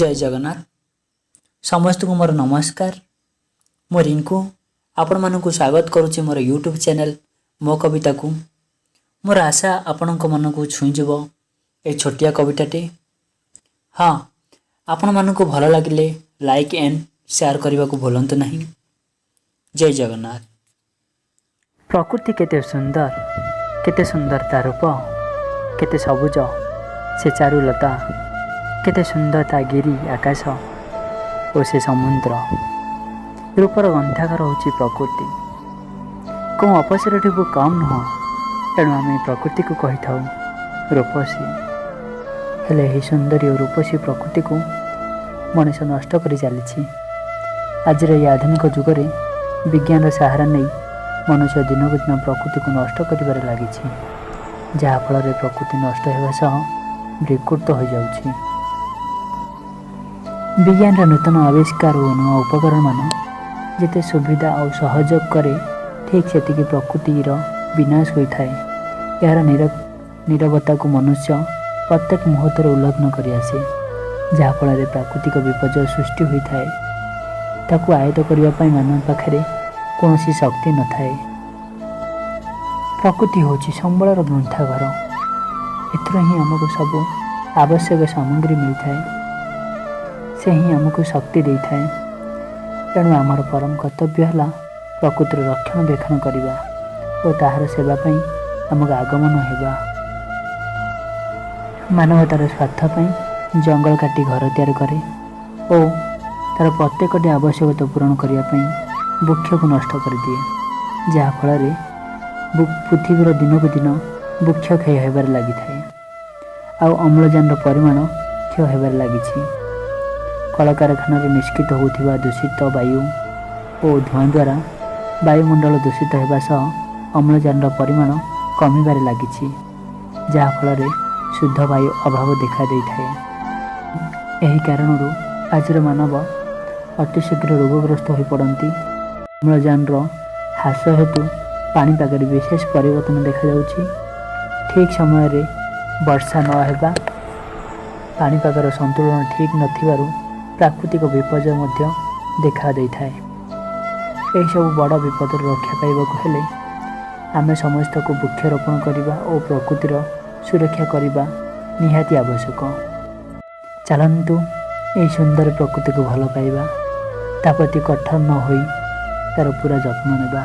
जय जगन्नाथ समस्त को मोर नमस्कार। मो रिंकू आपण मानक स्वागत करुच्ची मोर यूट्यूब चैनल मो कविता को। मोर आशा आपण मन को छुईजब ए छोटिया कविताटे। हाँ, आपण मानक भल लगिले लाइक एंड शेयर करने को भूलंतु नहीं। जय जगन्नाथ। प्रकृति केते सुंदर ता रूप, केते सबुज से चारुलता, केते सुंदर ता गिरी आकाश और से समुद्र। रूपर गंधाकर होची प्रकृति, कौ अपसर कम नुह। एणु आम प्रकृति को कही था रूपसी। हेले यही सुंदरी और रूपसी प्रकृति को मनुष्य नष्ट कर चली। आज ये आधुनिक जुगरे विज्ञान सहारा नहीं मनुष्य दिनक दिन प्रकृति को नष्ट कर लगी, जहाँफल प्रकृति नष्ट होगा सह विकृत हो जाउछि। विज्ञान नूतन आविष्कार और नुआ उपकरण मान जिते सुविधा और सहयोग करे, ठीक से प्रकृतिर विनाश होता है। यार नीरवता को मनुष्य प्रत्येक मुहूर्त उल्लंघन कर आसे, जहाँफल प्राकृतिक विपर्य सृष्टि होता है। ताकू आयत्त करने मान पाखे कौन शक्ति न थाए। प्रकृति होची संबलर ग्रंथागार। एथर ही आमको सब आवश्यक सामग्री मिलता है, से ही आमको शक्ति दे थाए। तेणु आमर परम कर्तव्य है प्रकृतिर रक्षणाबेक्षण करवा और ताहार सेवाई आमको आगमन होगा। मानवतार स्वार्थपाई जंगल काटी घर तैयार करे और तार प्रत्येकटी आवश्यकता पूरण करने वृक्ष को नष्ट कर दिए, जहाँफल पृथ्वीर दिनक दिन वृक्ष क्षय होबार लगी थाए। आउ अम्लजान परिमाण क्षय होबार लगी। कलकारखाना निष्कित होता दूषित वायु और धुआं द्वारा वायुमंडल दूषित होगा सह अम्लजान परिमाण कमिबार लगी, जहाँफल शुद्ध वायु अभाव देखा दे थाए। यही कारण आज मानव अतिशीघ्र रोगग्रस्त हो पड़ती। अम्लजान ह्रास हेतु पाणीपाग विशेष परिवर्तन देखा जाउछि। ठीक समय रे वर्षा न हेबा, पाणीपागर संतुलन ठीक नथिबारु प्राकृतिक विपर्य मध्य देखा दे थाए। यही सब बड़ विपद रक्षा पाइबाकु हेले आमे समस्त को वृक्षरोपण करवा और प्रकृतिर सुरक्षा करवा निहाती आवश्यक। चलंतु यही सुंदर प्रकृति को भल पाइबा, ता प्रति कठोर न होई तार पूरा जत्न नेबा।